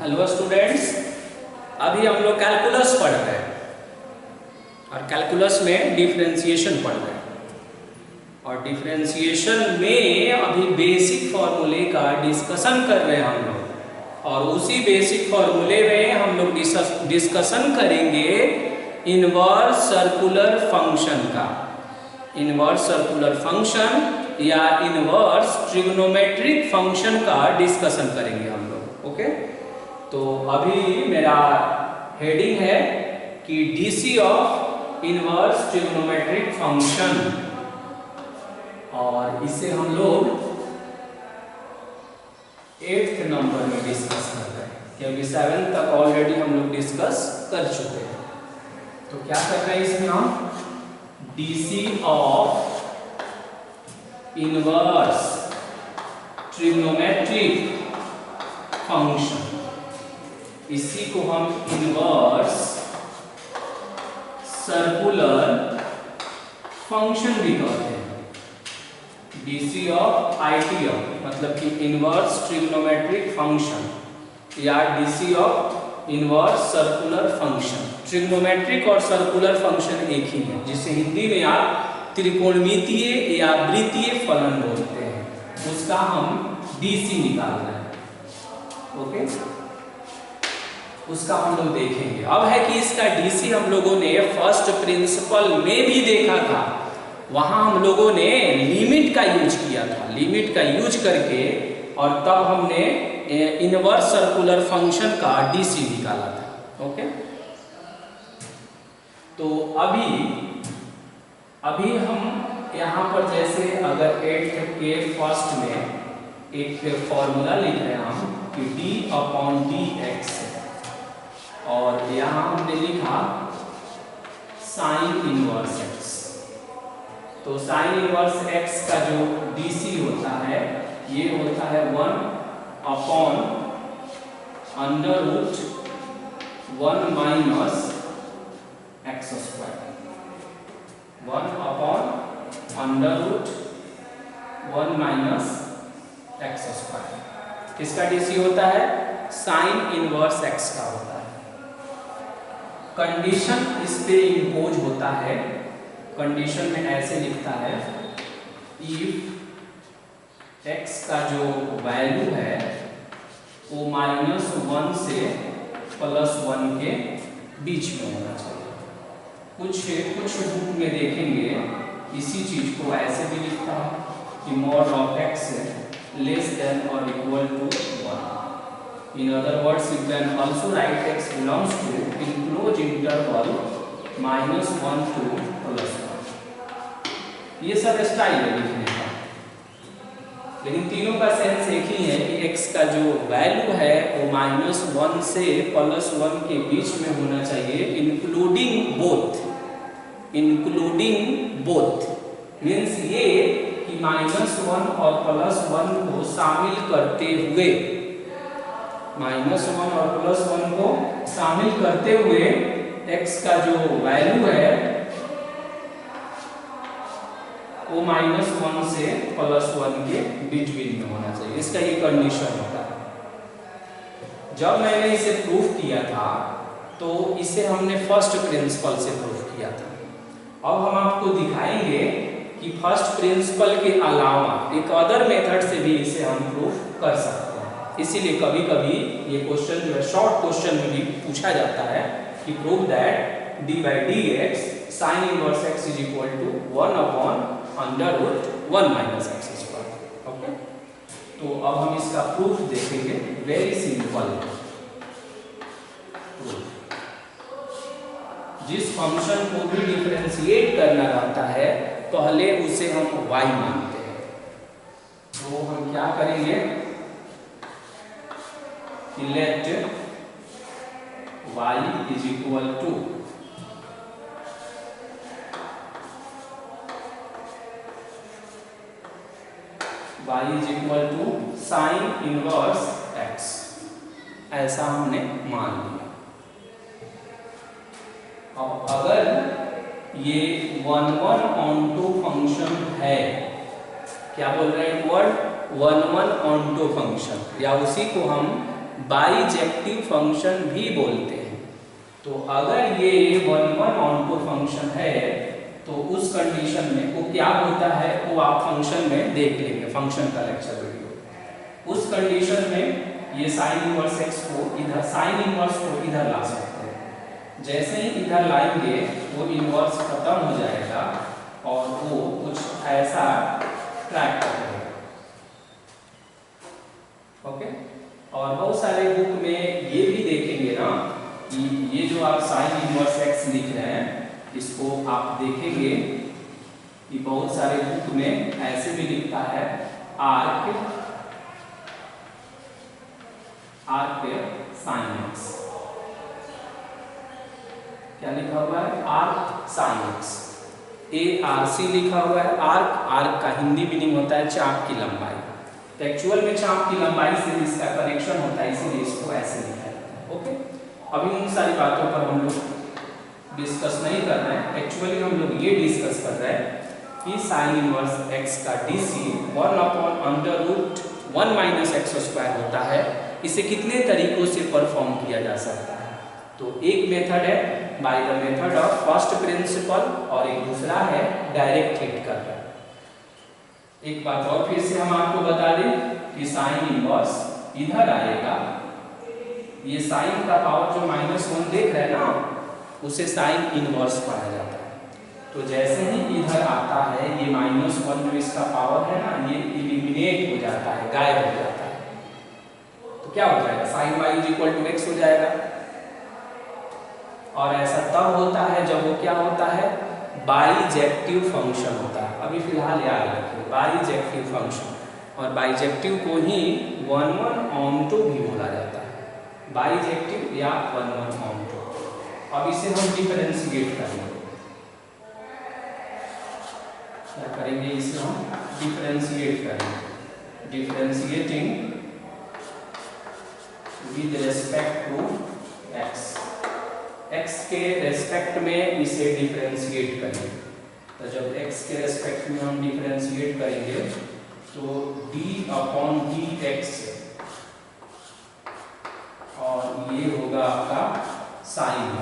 Hello students, अभी हम लोग कैलकुलस पढ़ रहे हैं और कैलकुलस में डिफरेंशिएशन पढ़ रहे हैं और डिफरेंशिएशन में अभी बेसिक फॉर्मूले का डिस्कशन कर रहे हैं हम लोग। और उसी बेसिक फॉर्मूले में हम लोग डिस्कशन करेंगे इनवर्स सर्कुलर फंक्शन का। इनवर्स सर्कुलर फंक्शन या इनवर्स ट्रिग्नोमेट्रिक फंक्शन का डिस्कशन करेंगे हम लोग। ओके, तो अभी मेरा हेडिंग है कि DC of inverse trigonometric function, और इसे हम लोग 8th नंबर में डिस्कस कर रहे हैं क्योंकि 7th तक ऑलरेडी हम लोग डिस्कस कर चुके हैं। तो क्या कर रहे हैं इसमें हम, DC of inverse trigonometric function, इसी को हम इनवर्स सर्कुलर फंक्शन भी कहते हैं। डीसी ऑफ आईटीएफ मतलब कि इनवर्स ट्रिग्नोमेट्रिक फंक्शन या DC of inverse circular function. Trigonometric और सर्कुलर फंक्शन एक ही है, जिसे हिंदी में आप त्रिकोणमितीय या वृत्तीय फलन बोलते हैं, उसका हम डीसी निकाल रहे हैं। ओके, उसका हम लोग देखेंगे। अब है कि इसका डीसी हम लोगों ने फर्स्ट प्रिंसिपल में भी देखा था, वहां हम लोगों ने लिमिट का यूज किया था। लिमिट का यूज करके और तब हमने इनवर्स सर्कुलर फंक्शन का डीसी निकाला था। ओके, तो अभी हम यहाँ पर जैसे अगर 8th के फर्स्ट में एक फॉर्मूला लिख रहे हैं हम कि d/dx, और यहाँ हमने लिखा साइन इनवर्स x। तो साइन इनवर्स x का जो डीसी होता है ये होता है 1/√1 minus x square. 1/√1 minus x square किसका डीसी होता है, साइन इनवर्स x का होता है। कंडीशन इस पे इम्पोज होता है। कंडीशन में ऐसे लिखता है, इफ x का जो वैल्यू है वो -1 से +1 के बीच में होना चाहिए। कुछ बुक में देखेंगे इसी चीज को ऐसे भी लिखता है कि mod of x less than or equal to 1। In other words, you can also write x belongs to enclosed interval -1 to +1। ये सब स्टाइल है लिखने का, लेकिन तीनों का सेंस एक ही है कि x का जो वैल्यू है वो -1 से +1 के बीच में होना चाहिए, इंक्लूडिंग बोथ मीन्स ये कि -1 और +1 को शामिल करते हुए, -1 और +1 को शामिल करते हुए x का जो वैल्यू है वो -1 से +1 के बिटवीन में होना चाहिए। इसका ये कंडीशन होता है। जब मैंने इसे प्रूफ किया था तो इसे हमने फर्स्ट प्रिंसिपल से प्रूफ किया था। अब हम आपको दिखाएंगे कि फर्स्ट प्रिंसिपल के अलावा एक अदर मेथड से भी इसे हम प्रूफ कर सकते हैं। इसीलिए कभी कभी ये क्वेश्चन जो है शॉर्ट क्वेश्चन में भी पूछा जाता है कि prove that d/dx sin inverse x is equal to 1/√1 minus x square. Okay, तो अब हम इसका प्रूफ देखेंगे। Very simple. जिस फंक्शन को भी डिफरेंशिएट करना रहता है पहले उसे हम y मानते हैं। तो हम क्या करेंगे कि let y is equal to sine inverse x, ऐसा हमने मान लिया। अब अगर ये 1/1 फंक्शन है, क्या बोल रहे हैं वर्ड, 1/1 फंक्शन, या उसी को हम बाइजेक्टिव फंक्शन भी बोलते हैं। तो अगर ये 1 ऑनटो फंक्शन है तो उस कंडीशन में वो क्या होता है वो आप फंक्शन में देख लेंगे, फंक्शन का लेक्चर वीडियो। उस कंडीशन में ये साइन इनवर्स एक्स को इधर, साइन इनवर्स को इधर ला सकते हैं। जैसे ही इधर लाएंगे वो इनवर्स खत्म हो जाएगा और वो कुछ ऐसा ट्रैक करेगा। ओके, और बहुत सारे बुक में ये भी देखेंगे ना कि ये जो आप साइन इनवर्स एक्स लिख रहे हैं इसको आप देखेंगे कि बहुत सारे बुक में ऐसे भी लिखता है आर्क साइन एक्स। क्या लिखा हुआ है? आर्क साइन एक्स, ARC लिखा हुआ है। आर्क का हिंदी मीनिंग होता है चाप की लंबाई। तो एक्चुअल में चाप की लंबाई से इसका कनेक्शन होता है, इसीलिए इसको ऐसे लिखा जाता है। ओके, अभी उन सारी बातों पर हम लोग डिस्कस नहीं कर रहे हैं। एक्चुअली हम लोग ये डिस्कस कर रहे हैं कि साइन इनवर्स एक्स का DC 1/√1 माइनस एक्स स्क्वायर होता है। इसे कितने तरीकों से परफॉर्म किया जा सकता है? तो एक मेथड है by the method of first principle और एक दूसरा है डायरेक्ट हिट करना। एक बात और फिर से हम आपको बता दें कि साइन इनवर्स इधर आएगा, ये साइन का पावर जो -1 देख रहे हैं ना उसे साइन इनवर्स पढ़ा जाता है। तो जैसे ही इधर आता है ये -1 जो इसका पावर है ना ये इलिमिनेट हो जाता है, गायब हो जाता है। तो क्या हो जाएगा? साइन y = x हो जाएगा। और ऐसा तब होता है जब वो क्या होता है? बाइजेक्टिव फंक्शन होता है। अभी फिलहाल याद रखिए बाइजेक्टिव फंक्शन, और बाइजेक्टिव को ही 1 ऑनटो भी बोला जाता है, बाइजेक्टिव या 1 ऑनटो। अब इसे हम डिफरेंशिएट करेंगे। क्या करेंगे? इसे हम डिफरेंशिएट करेंगे। Differentiating with respect to x, x के रेस्पेक्ट में इसे डिफरेंशिएट करेंगे। तो जब x के रेस्पेक्ट में हम डिफरेंशिएट करेंगे तो d/dx और ये होगा आपका साइन y,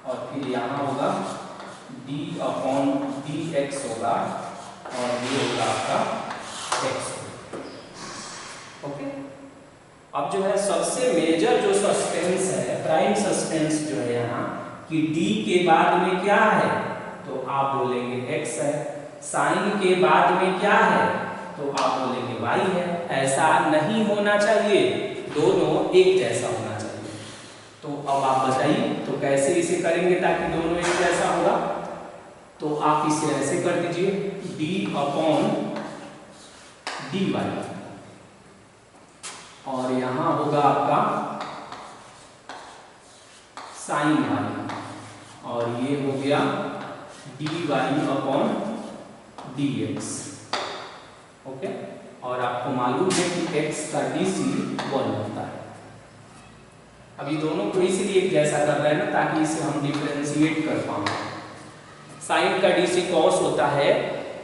और फिर यहाँ होगा d/dx होगा और ये होगा आपका x। ओके, अब जो है सबसे मेजर जो सस्पेंस है, प्राइम सस्पेंस जो है यहाँ कि d के बाद में क्या है तो आप बोलेंगे x है, साइन के बाद में क्या है तो आप बोलेंगे y है। ऐसा नहीं होना चाहिए, दोनों एक जैसा होना चाहिए। तो अब आप बताइए तो कैसे इसे करेंगे ताकि दोनों एक जैसा होगा? तो आप इसे ऐसे कर दीजिए d/dy और यहाँ होगा आपका साइन y और ये हो गया dy/dx। ओके, और आपको मालूम है कि x का DC 1 होता है। अभी दोनों को इसलिए एक जैसा कर रहे हैं ना ताकि इसे हम डिफरेंशिएट कर पाएं। साइन का DC cos होता है,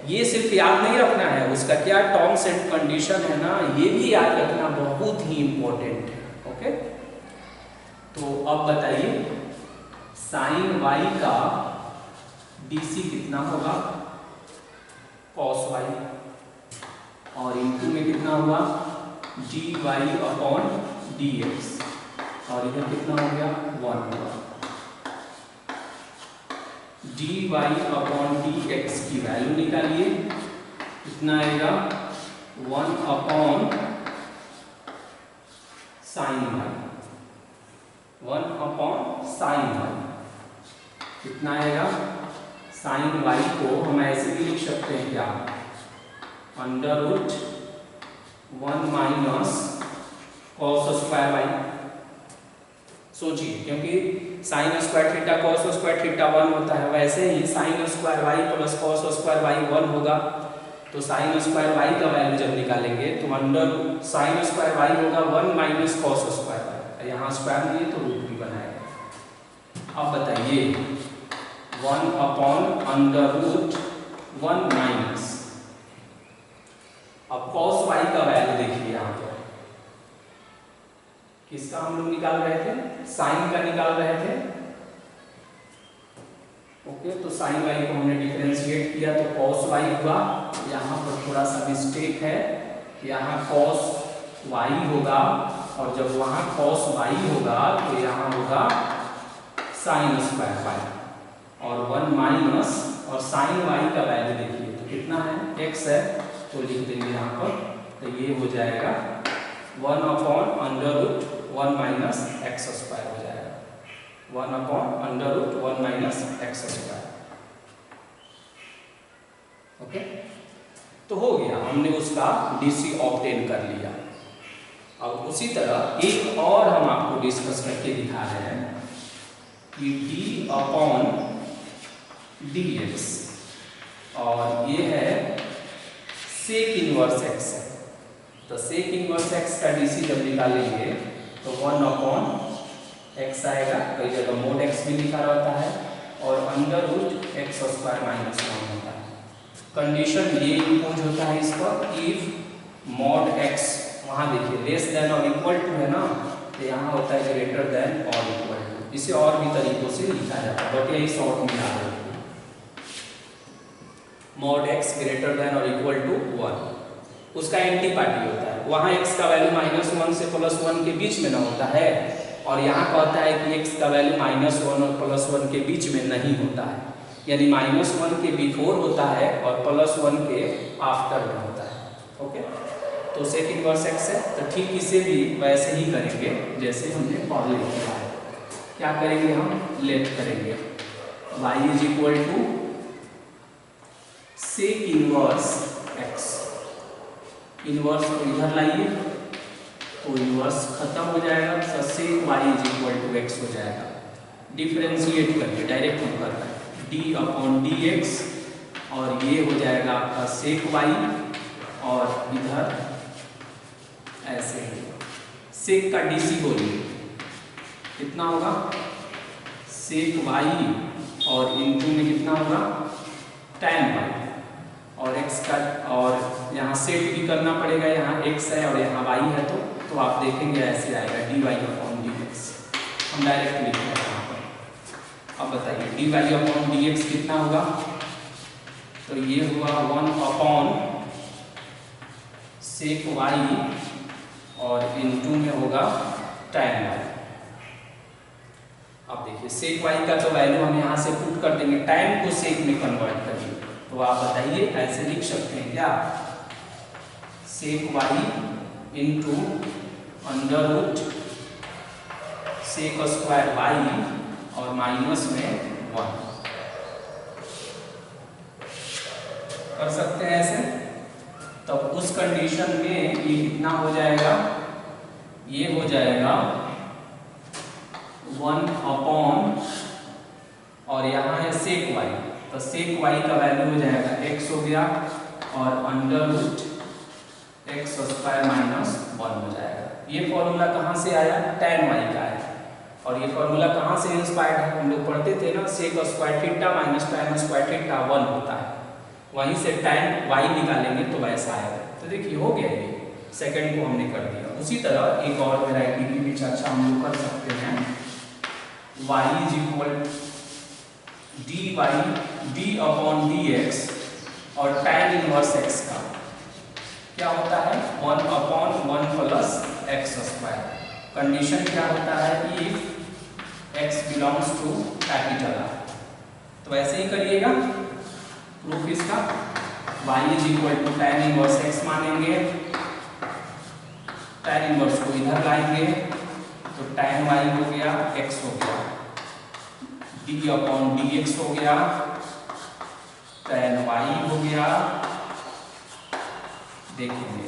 ये सिर्फ याद नहीं रखना है, उसका क्या टर्म्स एंड कंडीशन है ना ये भी याद रखना बहुत ही इंपॉर्टेंट है। ओके, तो अब बताइए साइन y का DC कितना होगा? cos y, और इनटू में कितना हुआ? dy/dx, और इधर कितना हो गया? 1 हुआ। dy/dx की वैल्यू निकालिए, कितना आएगा? 1/sin y, 1/sin y कितना आएगा? साइन y को हम ऐसे भी लिख सकते हैं क्या? √1 - cos स्क्वायर y। सोचिए, क्योंकि sine square theta cos square theta 1 होता है, वैसे ही sine square y plus cos square y 1 होगा। तो साइन स्क्वायर y का वैल्यू जब निकालेंगे तो साइन स्क्वायर y होगा 1 - cos स्क्वायर y। यहाँ स्क्वायर नहीं है तो रूट भी बनाएगा। अब बताइए 1/√1 - अब cos y का वैल्यू देखिए यहाँ पर किसका हम लोग निकाल रहे थे? साइन का निकाल रहे थे। ओके, तो साइन वाई को हमने डिफरेंशिएट किया तो कॉस वाई हुआ। यहाँ पर थोड़ा सा मिस्टेक है, यहाँ कॉस वाई होगा और जब वहाँ कॉस वाई होगा तो यहाँ होगा साइन स्क्वायर वाई, और 1 माइनस और साइन वाई का वैल्यू देखिए तो कितना है? x है, तो लिख देंगे यहाँ पर, तो ये हो जाएगा 1/√1 माइनस एक्स स्क्वायर हो जाएगा, 1/√1 माइनस एक्स स्क्वायर। ओके, तो हो गया, हमने उसका DC ऑब्टेन कर लिया। अब उसी तरह एक और हम आपको डिस्कस करके दिखा रहे हैं कि d/dx, और ये है सेक इनवर्स x है। तो सेक इनवर्स x का DC जब निकालेंगे तो 1/x आएगा, कई जगह mod x भी लिखा रहता है, और √x² माइनस 1 होता है। कंडीशन ये इम्पोज होता है इस पर, इफ mod x, वहाँ देखिए लेस देन और इक्वल टू है ना, तो यहाँ होता है ग्रेटर देन और इक्वल टू। इसे और भी तरीकों से लिखा जाता है, बट यही शॉर्ट में याद रखिए। mod x ग्रेटर देन और इक्वल टू 1, उसका एंटी पार्टी होता है। वहाँ x का वैल्यू -1 से +1 के बीच में ना होता है, और यहाँ कहता है कि x का वैल्यू -1 और +1 के बीच में नहीं होता है, यानी -1 के बिफोर होता है और +1 के आफ्टर में होता है। ओके, तो सेक इनवर्स x है, तो ठीक इसे भी वैसे ही करेंगे जैसे हमने पहले किया है। क्या करेंगे? हम लेट करेंगे y = sec inverse x। Inverse को इधर लाइए तो इनवर्स खत्म हो जाएगा, तो सेक y = x हो जाएगा। डिफरेंशिएट करके डायरेक्ट हम कर रहे हैं d/dx, और ये हो जाएगा आपका सेक y, और इधर ऐसे ही सेक का DC बोलिए कितना होगा? सेक y, और इनटू में कितना होगा? tan y, और x का, और यहाँ सेट भी करना पड़ेगा, यहाँ x है और यहाँ y है, तो आप देखेंगे ऐसे आएगा dy/dx। हम डायरेक्ट लिख रहे हैं यहाँ पर। अब बताइए dy/dx कितना होगा? तो ये हुआ 1/sec y, और इनटू में होगा tan y। अब देखिए sec y का तो वैल्यू हम यहाँ से पुट कर देंगे, tan को sec में कन्वर्ट करिए, तो आप बताइए ऐसे लिख सकते हैं क्या? sec y into √sec² y, और माइनस में 1 कर सकते हैं ऐसे। तब उस कंडीशन में ये कितना हो जाएगा? ये हो जाएगा 1/, और यहाँ है sec y, तो sec y का वैल्यू हो जाएगा x हो गया, और √x² माइनस 1 हो जाएगा। ये फॉर्मूला कहाँ से आया? tan y का है, और ये फॉर्मूला कहाँ से इंस्पायर्ड है? हम लोग पढ़ते थे ना, sec² θ माइनस tan² θ 1 होता है, वहीं से tan y निकालेंगे तो वैसा आएगा। तो देखिए हो गया, ये सेकंड को हमने कर दिया। उसी तरह एक और वैरायटी की भी चर्चा हम लोग कर सकते हैं, y = d/dx, और tan इनवर्स x का क्या होता है? 1/1 + x²। कंडीशन क्या होता है? If x belongs to capital R, तो ऐसे ही करिएगा। प्रूफ इसका y = tan इनवर्स x मानेंगे, tan इनवर्स को इधर लाएंगे तो tan y हो गया, x हो गया, d/dx हो गया, tan y हो गया, देखेंगे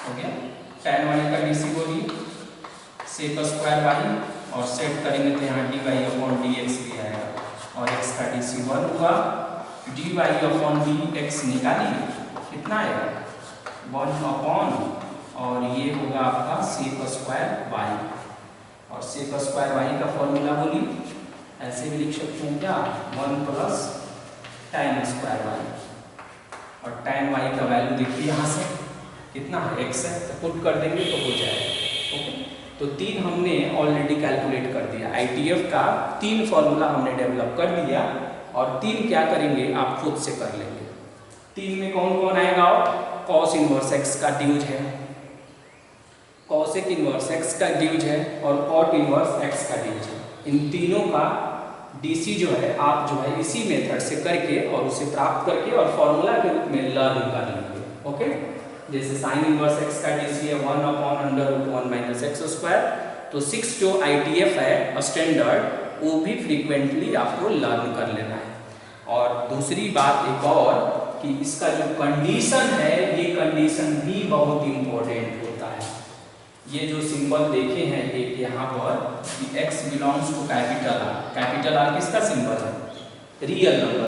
हो गया। tan y का DC बोलिए sec² y, और सेट करेंगे तो यहाँ dy/dx भी आएगा, और x का DC 1 हुआ। dy/dx निकालिए कितना आएगा? 1/, और ये होगा आपका sec² y, और sec² y का फॉर्मूला बोलिए, ऐसे भी लिख सकते हैं क्या? 1 + tan² y, और tan y का वैल्यू देखिए यहाँ से कितना है? x है, तो पुट कर देंगे तो हो जाएगा। ओके, तो 3 हमने ऑलरेडी कैलकुलेट कर दिया। ITF का 3 फॉर्मूला हमने डेवलप कर दिया और 3 क्या करेंगे आप खुद से कर लेंगे। 3 में कौन कौन आएगा? कॉस इनवर्स एक्स का ड्यूज है, कॉसेक इनवर्स एक्स का ड्यूज है और कॉट इनवर्स एक्स का ड्यूज है। इन तीनों का DC जो है आप जो है इसी मेथड से करके और उसे प्राप्त करके और फॉर्मूला के रूप में लर्न कर लेंगे। ओके, जैसे साइन इनवर्स एक्स का DC है 1/√1 - x स्क्वायर। तो 6 जो ITF है स्टैंडर्ड, वो भी फ्रीक्वेंटली आपको लर्न कर लेना है। और दूसरी बात एक और कि इसका जो कंडीशन है, ये कंडीशन भी बहुत इंपॉर्टेंट होता है। ये जो सिंबल देखे हैं एक यहाँ पर कि x belongs to capital R। Capital R किसका सिंबल है? Real number.